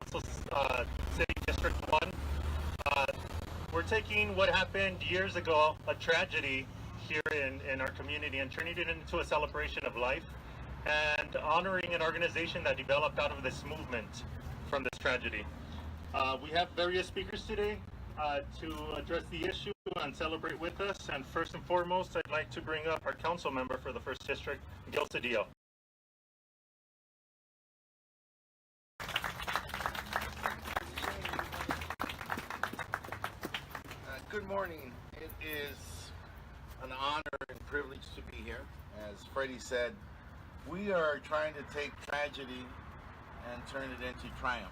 Council City District 1. Uh, we're taking what happened years ago, a tragedy here in our community, and turning it into a celebration of life and honoring an organization that developed out of this movement from this tragedy. We have various speakers today to address the issue and celebrate with us. And first and foremost, I'd like to bring up our council member for the 1st District, Gil Cedillo. Good morning. It is an honor and privilege to be here. As Freddie said, we are trying to take tragedy and turn it into triumph.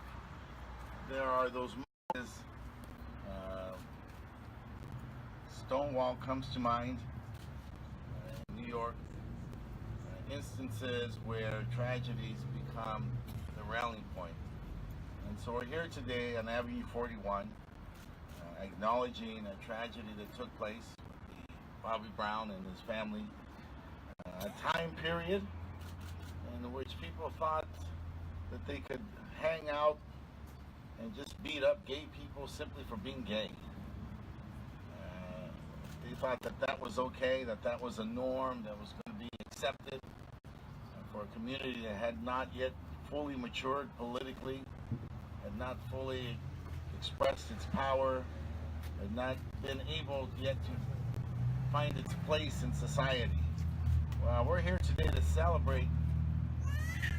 There are those moments, Stonewall comes to mind, in New York, instances where tragedies become the rallying point. And so we're here today on Avenue 41, acknowledging a tragedy that took place with Bobby Brown and his family, a time period in which people thought that they could hang out and just beat up gay people simply for being gay. They thought that that was okay, that that was a norm, that was going to be accepted for a community that had not yet fully matured politically, had not fully expressed its power, had not been able yet to find its place in society. Well, we're here today to celebrate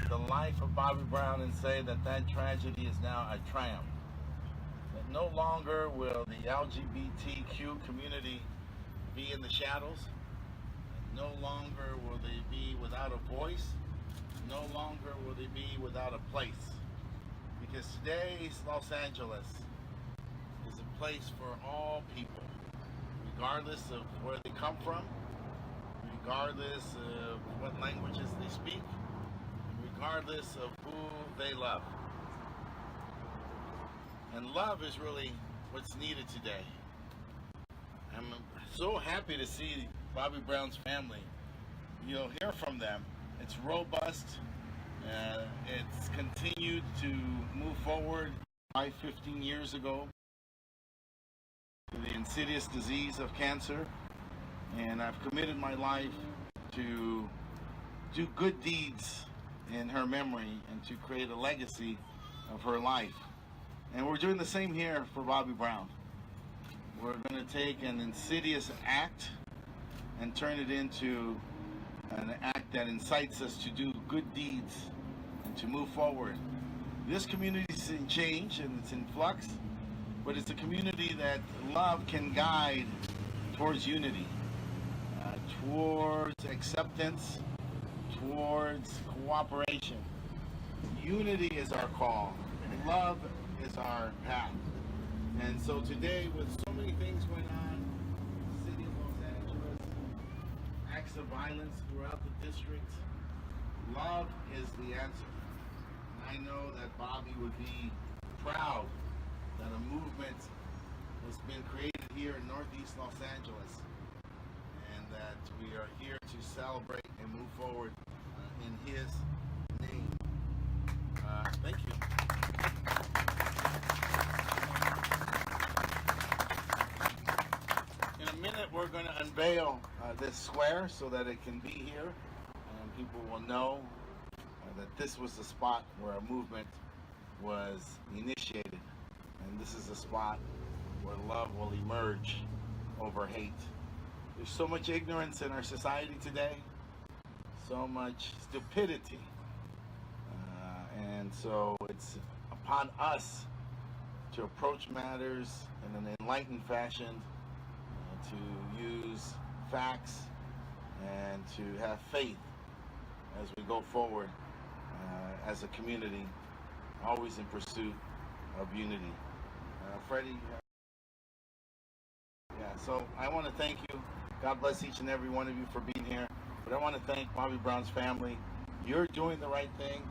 the life of Bobby Brown and say that that tragedy is now a triumph. That no longer will the LGBTQ community be in the shadows. No longer will they be without a voice. No longer will they be without a place. Because today's Los Angeles is a place for all people, regardless of where they come from, regardless of what languages they speak, regardless of who they love. And love is really what's needed today. I'm so happy to see Bobby Brown's family. You'll hear from them. It's robust. It's continued to move forward. 15 years ago, to the insidious disease of cancer, and I've committed my life to do good deeds in her memory and to create a legacy of her life. And we're doing the same here for Bobby Brown. We're going to take an insidious act and turn it into an act that incites us to do good deeds and to move forward. This community is in change and it's in flux, but it's a community that love can guide towards unity, towards acceptance, towards cooperation. Unity is our call. Love is our path. And so today, with so many things going on in the city of Los Angeles, acts of violence throughout the district, love is the answer. And I know that Bobby would be proud that a movement has been created here in Northeast Los Angeles, and that we are here to celebrate and move forward in his name. Thank you. In a minute, we're going to unveil this square so that it can be here, and people will know that this was the spot where a movement was initiated, and this is a spot where love will emerge over hate. There's so much ignorance in our society today, so much stupidity, and so it's upon us to approach matters in an enlightened fashion, to use facts, and to have faith as we go forward as a community, always in pursuit of unity. Freddie? Yeah, so I want to thank you. God bless each and every one of you for being here. But I want to thank Bobby Brown's family. You're doing the right thing.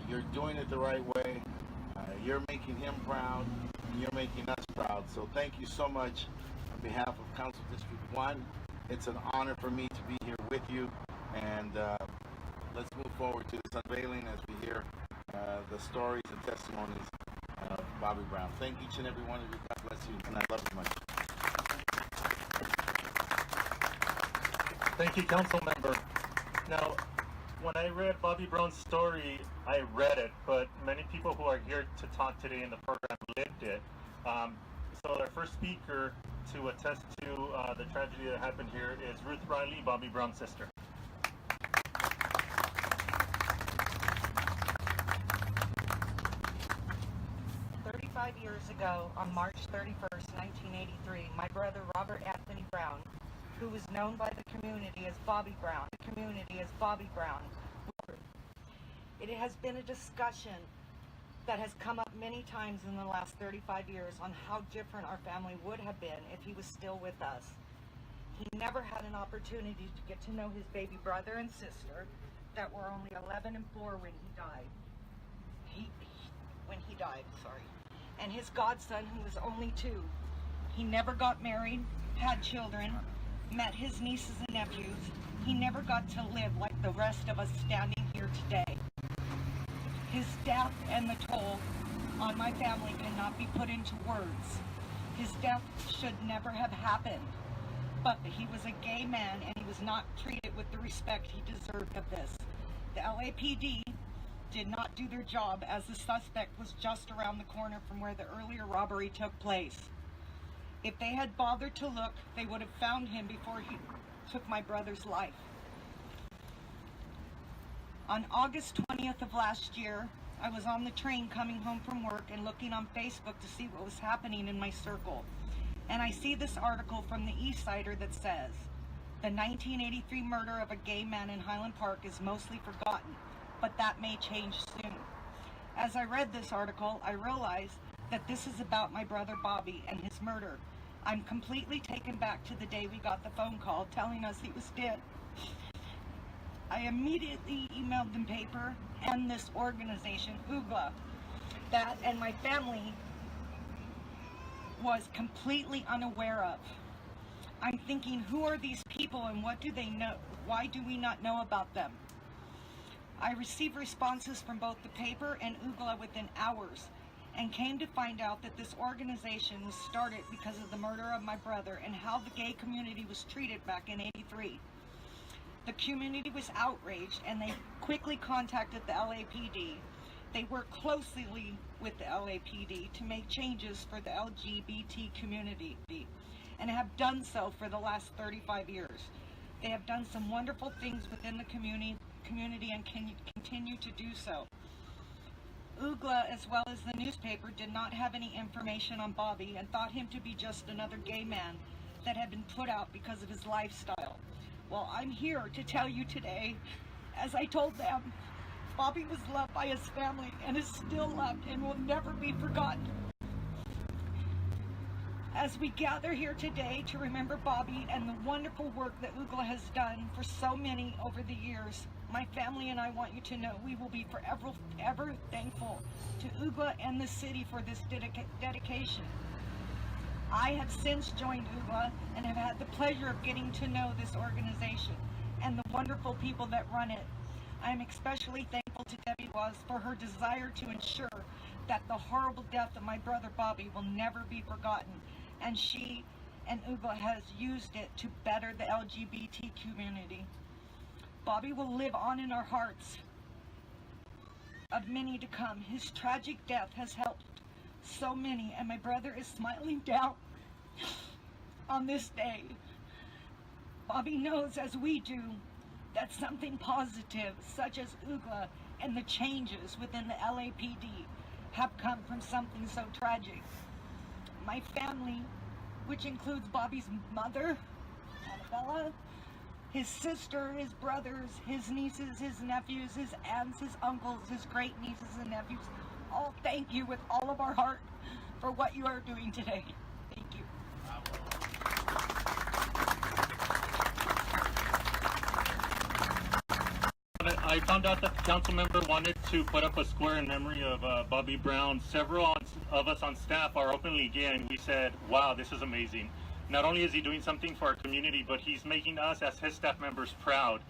You're doing it the right way. You're making him proud, and you're making us proud. So thank you so much on behalf of Council District 1. It's an honor for me to be here with you. And let's move forward to this unveiling as we hear the stories and testimonies Bobby Brown. Thank each and every one of you. God bless you, and I love you much. Thank you, council member. Now, when I read Bobby Brown's story, I read it, but many people who are here to talk today in the program lived it. So our first speaker to attest to the tragedy that happened here is Ruth Riley, Bobby Brown's sister. 35 years ago, on March 31st, 1983, my brother Robert Anthony Brown, who was known by the community as Bobby Brown, it has been a discussion that has come up many times in the last 35 years on how different our family would have been if he was still with us. He never had an opportunity to get to know his baby brother and sister that were only 11 and 4 when he died. And his godson, who was only 2. He never got married, had children, met his nieces and nephews. He never got to live like the rest of us standing here today. His death and the toll on my family cannot be put into words. His death should never have happened, but he was a gay man and he was not treated with the respect he deserved of this. The LAPD did not do their job, as the suspect was just around the corner from where the earlier robbery took place. If they had bothered to look, they would have found him before he took my brother's life. On August 20th of last year, I was on the train coming home from work and looking on Facebook to see what was happening in my circle. And I see this article from the East Sider that says, "The 1983 murder of a gay man in Highland Park is mostly forgotten, but that may change soon." As I read this article, I realized that this is about my brother Bobby and his murder. I'm completely taken back to the day we got the phone call telling us he was dead. I immediately emailed the paper and this organization, UGLA, that and my family was completely unaware of. I'm thinking, who are these people and what do they know? Why do we not know about them? I received responses from both the paper and UGLA within hours and came to find out that this organization was started because of the murder of my brother and how the gay community was treated back in '83. The community was outraged and they quickly contacted the LAPD. They worked closely with the LAPD to make changes for the LGBT community and have done so for the last 35 years. They have done some wonderful things within the community and can continue to do so. UGLA, as well as the newspaper, did not have any information on Bobby and thought him to be just another gay man that had been put out because of his lifestyle. Well, I'm here to tell you today, as I told them, Bobby was loved by his family and is still loved and will never be forgotten. As we gather here today to remember Bobby and the wonderful work that UGLA has done for so many over the years, my family and I want you to know we will be forever ever thankful to UGLA and the city for this dedication. I have since joined UGLA and have had the pleasure of getting to know this organization and the wonderful people that run it. I am especially thankful to Debbie Was for her desire to ensure that the horrible death of my brother Bobby will never be forgotten, and she and UGLA has used it to better the LGBT community. Bobby will live on in our hearts of many to come. His tragic death has helped so many, and my brother is smiling down on this day. Bobby knows, as we do, that something positive, such as UGLA and the changes within the LAPD, have come from something so tragic. My family, which includes Bobby's mother, Annabella, his sister, his brothers, his nieces, his nephews, his aunts, his uncles, his great nieces and nephews, all thank you with all of our heart for what you are doing today. Thank you. I found out that the council member wanted to put up a square in memory of Bobby Brown. Several of us on staff are openly gay, and we said, wow, this is amazing. Not only is he doing something for our community, but he's making us as his staff members proud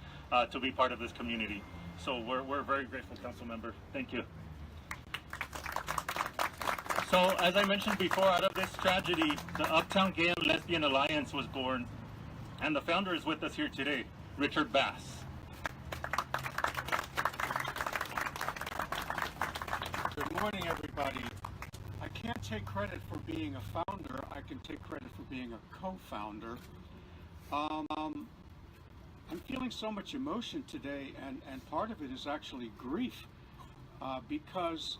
to be part of this community. So we're very grateful, council member. Thank you. So, as I mentioned before, out of this tragedy, the Uptown Gay and Lesbian Alliance was born, and the founder is with us here today, Richard Bass. Good morning, everybody. I can't take credit for being a founder. I can take credit for being a co-founder. I'm feeling so much emotion today, and part of it is actually grief, because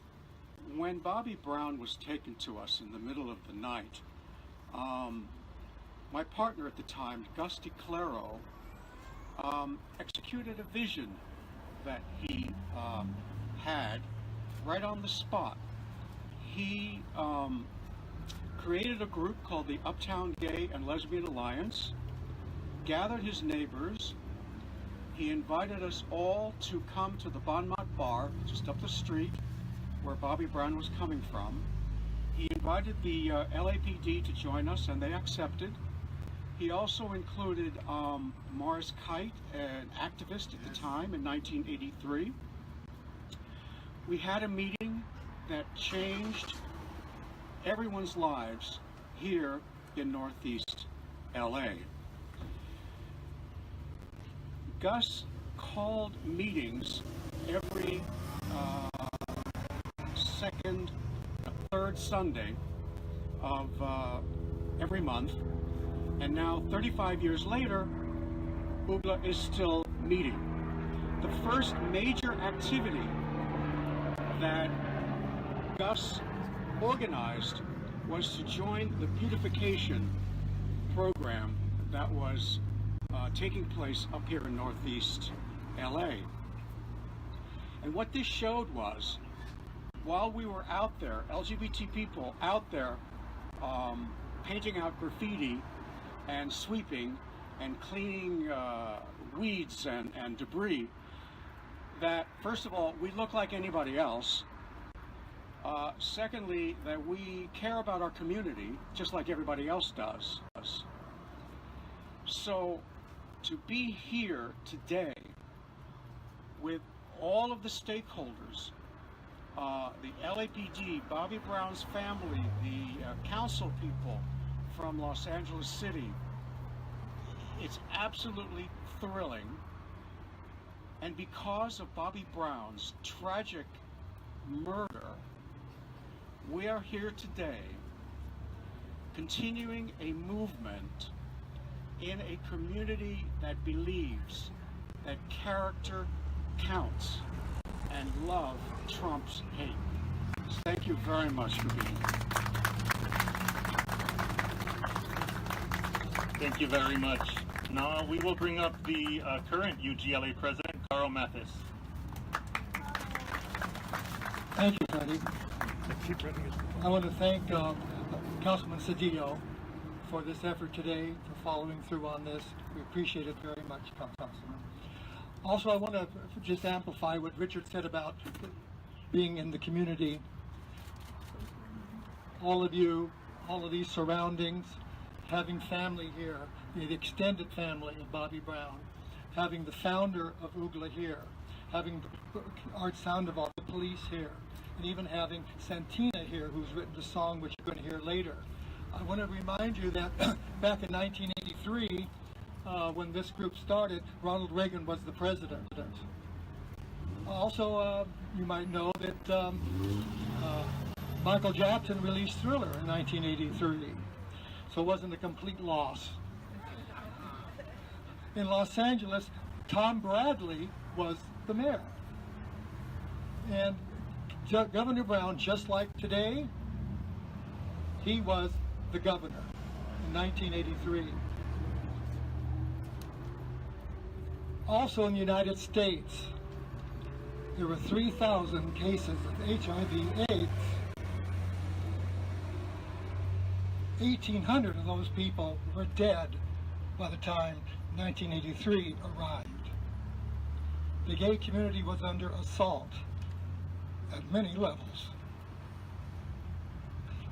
when Bobby Brown was taken to us in the middle of the night, my partner at the time, Gus DeClaro, executed a vision that he had right on the spot. He created a group called the Uptown Gay and Lesbian Alliance, gathered his neighbors. He invited us all to come to the Bonmont Bar, just up the street where Bobby Brown was coming from. He invited the LAPD to join us, and they accepted. He also included Morris Kite, an activist at the time in 1983. We had a meeting that changed everyone's lives here in Northeast LA. Gus called meetings every second, third Sunday of every month, and now 35 years later, UGLA is still meeting. The first major activity that Gus organized was to join the beautification program that was taking place up here in Northeast LA. And what this showed was, while we were out there, LGBT people out there painting out graffiti and sweeping and cleaning weeds and debris, that first of all, we look like anybody else. Secondly, that we care about our community just like everybody else does. So to be here today with all of the stakeholders, the LAPD, Bobby Brown's family, the council people from Los Angeles City, it's absolutely thrilling. And because of Bobby Brown's tragic murder, we are here today continuing a movement in a community that believes that character counts and love trumps hate. Thank you very much for being here. Thank you very much. Now we will bring up the current UGLA president, Carl Mathis. Thank you, Freddie. I want to thank Councilman Cedillo for this effort today, for following through on this. We appreciate it very much, Councilman. Also, I want to just amplify what Richard said about being in the community. All of you, all of these surroundings, having family here, the extended family of Bobby Brown, having the founder of UGLA here, having Art Sandoval, the police here, and even having Santina here, who's written the song which you're going to hear later. I want to remind you that back in 1983, when this group started, Ronald Reagan was the president. Also, you might know that Michael Jackson released Thriller in 1983, so it wasn't a complete loss. In Los Angeles, Tom Bradley was the mayor. And Governor Brown, just like today, he was the governor in 1983. Also in the United States, there were 3,000 cases of HIV/AIDS. 1,800 of those people were dead by the time 1983 arrived. The gay community was under assault at many levels.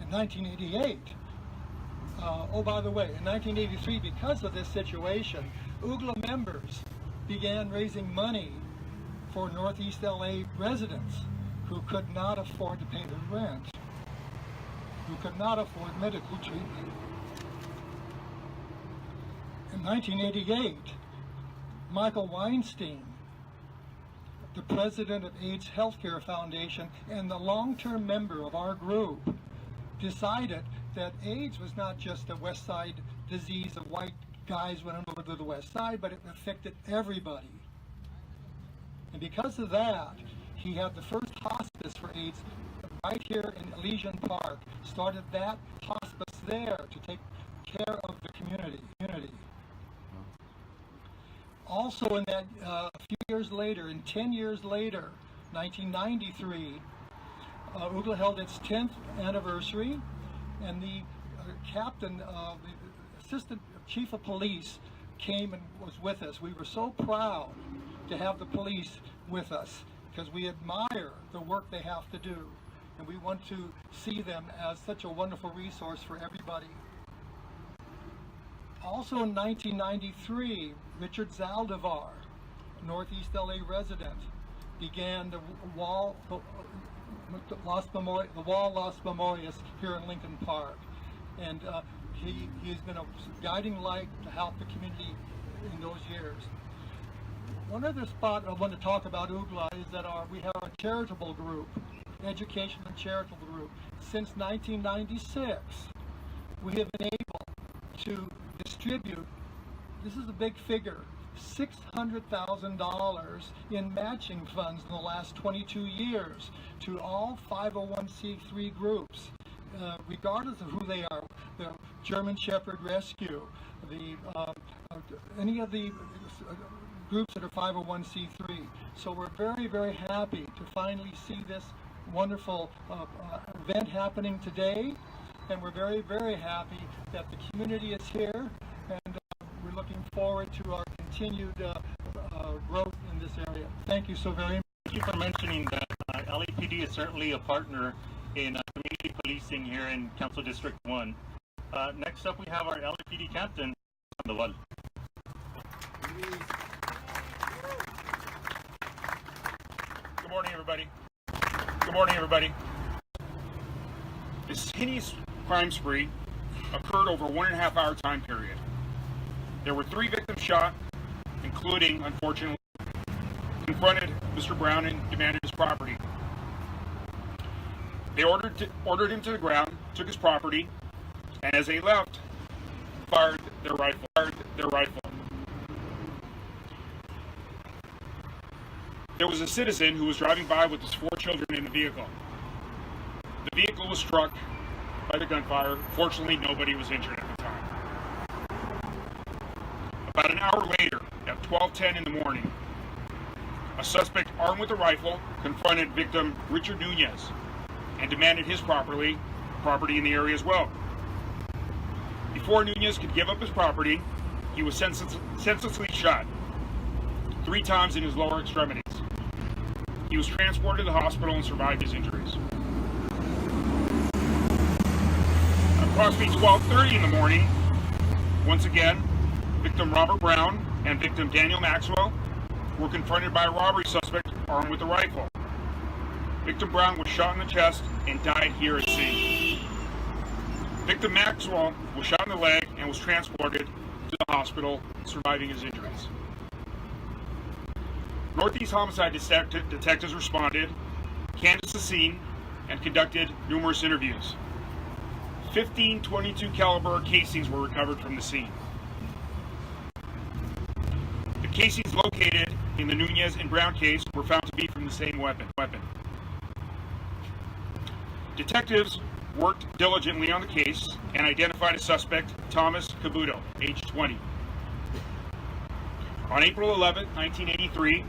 In 1988, by the way, in 1983, because of this situation, UGLA members began raising money for Northeast LA residents who could not afford to pay their rent. who could not afford medical treatment. In 1988, Michael Weinstein, the president of AIDS Healthcare Foundation and the long-term member of our group, decided that AIDS was not just a West Side disease of white guys went over to the West Side, but it affected everybody. And because of that, he had the first hospice for AIDS right here in Elysian Park, started that hospice there to take care of the community. Also in that, a few years later, 10 years later, 1993, UGLA held its 10th anniversary, and the captain, the assistant chief of police came and was with us. We were so proud to have the police with us because we admire the work they have to do, and we want to see them as such a wonderful resource for everybody. Also in 1993, Richard Zaldivar, Northeast LA resident, began the Wall Los Memorias here in Lincoln Park. And he's been a guiding light to help the community in those years. One other spot I want to talk about UGLA is that we have a charitable group, education and charitable group. Since 1996, we have been able to distribute, this is a big figure, $600,000 in matching funds in the last 22 years to all 501c3 groups, regardless of who they are, the German Shepherd Rescue, any of the groups that are 501c3. So we're very, very happy to finally see this wonderful event happening today, and we're very, very happy that the community is here, and we're looking forward to our continued growth in this area. Thank you so very much. Thank you for mentioning that. LAPD is certainly a partner in community policing here in Council District 1. Next up, we have our LAPD captain, Sandoval. Good morning, everybody. Good morning, everybody. This heinous crime spree occurred over a 1.5 hour time period. There were 3 victims shot, including, unfortunately, confronted Mr. Brown and demanded his property. They ordered him to the ground, took his property, and as they left, fired their rifle. There was a citizen who was driving by with his 4 children in the vehicle. The vehicle was struck by the gunfire. Fortunately, nobody was injured at the time. About an hour later, at 12:10 in the morning, a suspect armed with a rifle confronted victim Richard Nunez and demanded his property in the area as well. Before Nunez could give up his property, he was senselessly shot 3 times in his lower extremities. He was transported to the hospital and survived his injuries. Approximately 12:30 in the morning, once again, victim Robert Brown and victim Daniel Maxwell were confronted by a robbery suspect armed with a rifle. Victim Brown was shot in the chest and died here at scene. Victim Maxwell was shot in the leg and was transported to the hospital, surviving his injuries. Northeast Homicide detectives responded, canvassed the scene, and conducted numerous interviews. 15 .22 caliber casings were recovered from the scene. The casings located in the Nunez and Brown case were found to be from the same weapon. Detectives worked diligently on the case and identified a suspect, Thomas Cabuto, age 20. On April 11, 1983,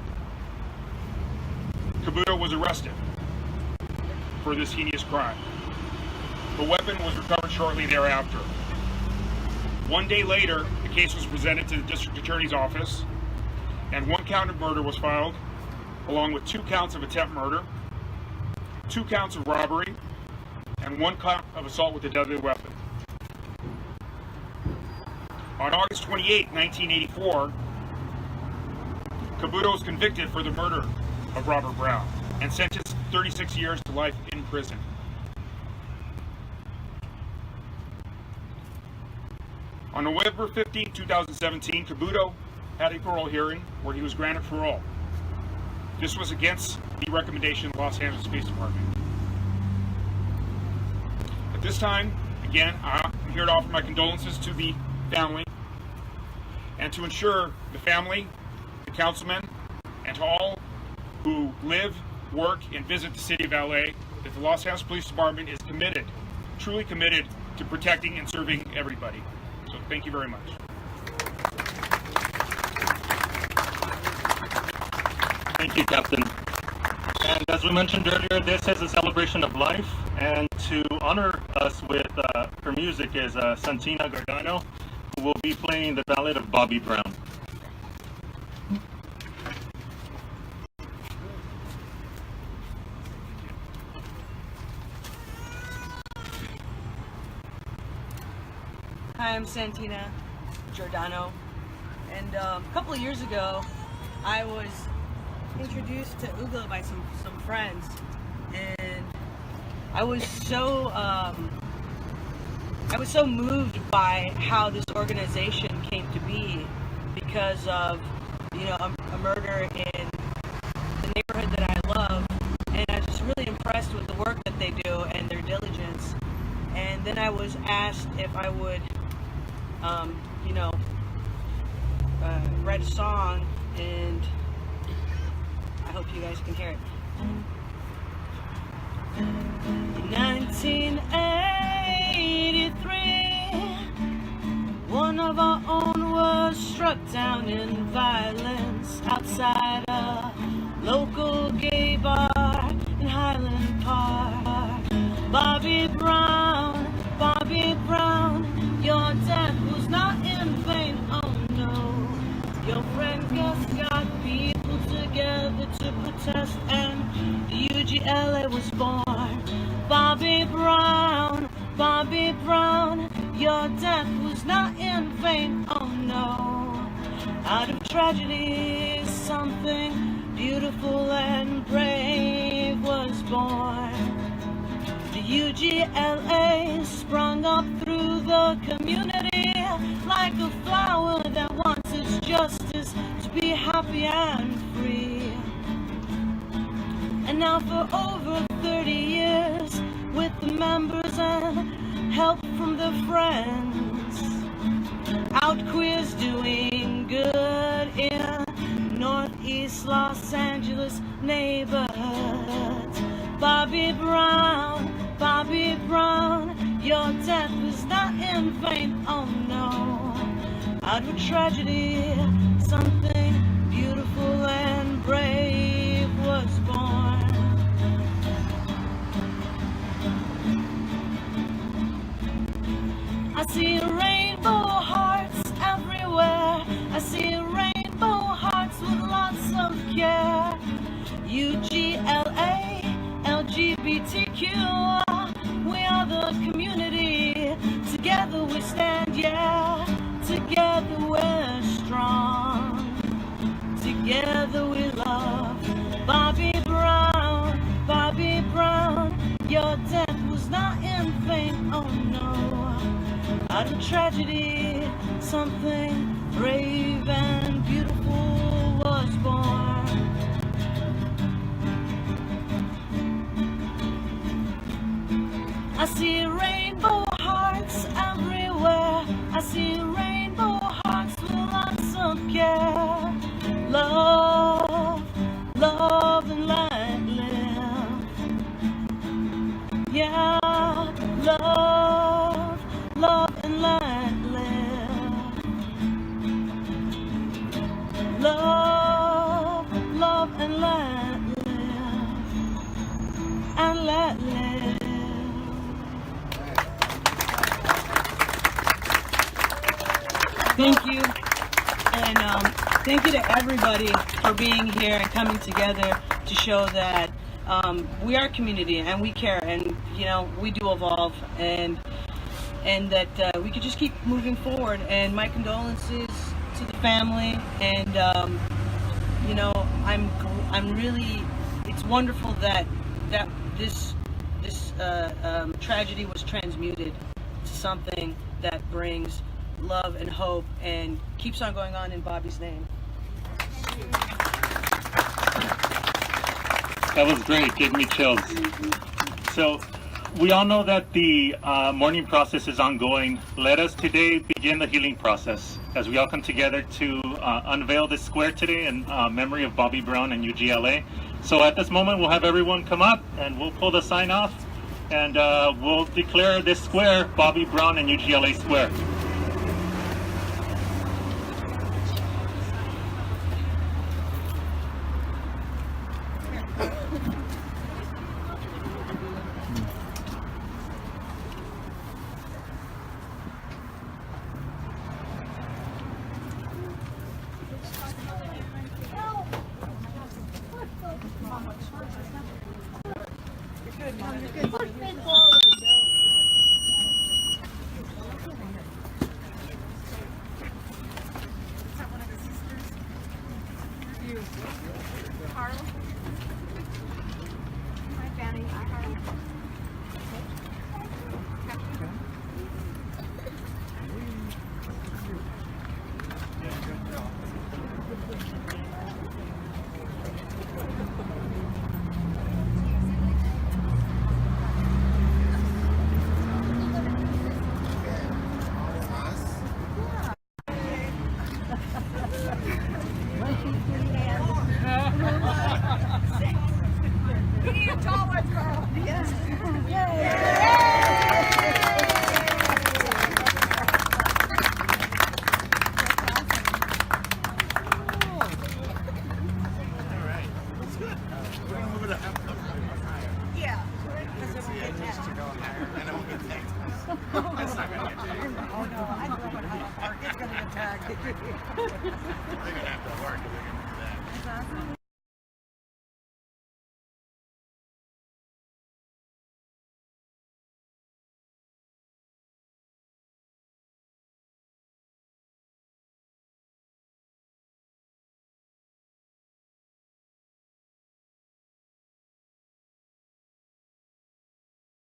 Cabuto was arrested for this heinous crime. The weapon was recovered shortly thereafter. 1 day later, the case was presented to the district attorney's office, and 1 count of murder was filed, along with 2 counts of attempt murder, 2 counts of robbery, and 1 count of assault with a deadly weapon. On August 28, 1984, Cabuto was convicted for the murder of Robert Brown and sentenced 36 years to life in prison. On November 15, 2017, Kabuto had a parole hearing where he was granted parole. This was against the recommendation of the Los Angeles Police Department. At this time, again, I'm here to offer my condolences to the family and to ensure the family, the councilmen, and to all who live, work, and visit the city of LA that the Los Angeles Police Department is committed, truly committed to protecting and serving everybody. So thank you very much. Thank you, Captain. And as we mentioned earlier, this is a celebration of life, and to honor us with her music is Santina Gardano, who will be playing the ballad of Bobby Brown. Hi, I'm Santina Giordano, and a couple of years ago, I was introduced to Ugla by some friends, and I was so moved by how this organization came to be because of a murder in the neighborhood that I love, and I was just really impressed with the work that they do and their diligence. And then I was asked if I would write a song, and I hope you guys can hear it. In 1983, one of our own was struck down in violence outside a local gay bar in Highland Park. Bobby Brown, your death was not in vain, oh no. Your friend just got people together to protest, and the UGLA was born. Bobby Brown, your death was not in vain, oh no. Out of tragedy, something beautiful and brave was born. The UGLA sprung up through the community like a flower that wants its justice to be happy and free. And now for over 30 years, with the members and help from the friends, out queers doing good in Northeast Los Angeles neighborhoods. Bobby Brown, your death was not in vain, oh no. Out of tragedy, something beautiful and brave was born. I see rainbow hearts everywhere. I see rainbow hearts with lots of care. UGLA, LGBTQ, we are the community. Together we stand, yeah. Together we're strong. Together we love. Bobby Brown, your death was not in vain, oh no. Out of tragedy, something brave and beautiful was born. I see rainbow hearts everywhere. I see rainbow hearts with lots of care. Love and let live. Yeah, love and let live. Love and let live. And let live. Thank you, and thank you to everybody for being here and coming together to show that we are a community and we care, and we do evolve, and that we could just keep moving forward. And my condolences to the family, and I'm really, it's wonderful that this tragedy was transmuted to something that brings love and hope, and keeps on going on in Bobby's name. That was great, gave me chills. So, we all know that the mourning process is ongoing. Let us today begin the healing process as we all come together to unveil this square today in memory of Bobby Brown and UGLA. So at this moment, we'll have everyone come up and we'll pull the sign off and we'll declare this square Bobby Brown and UGLA Square. They're gonna have to work if they're gonna do that.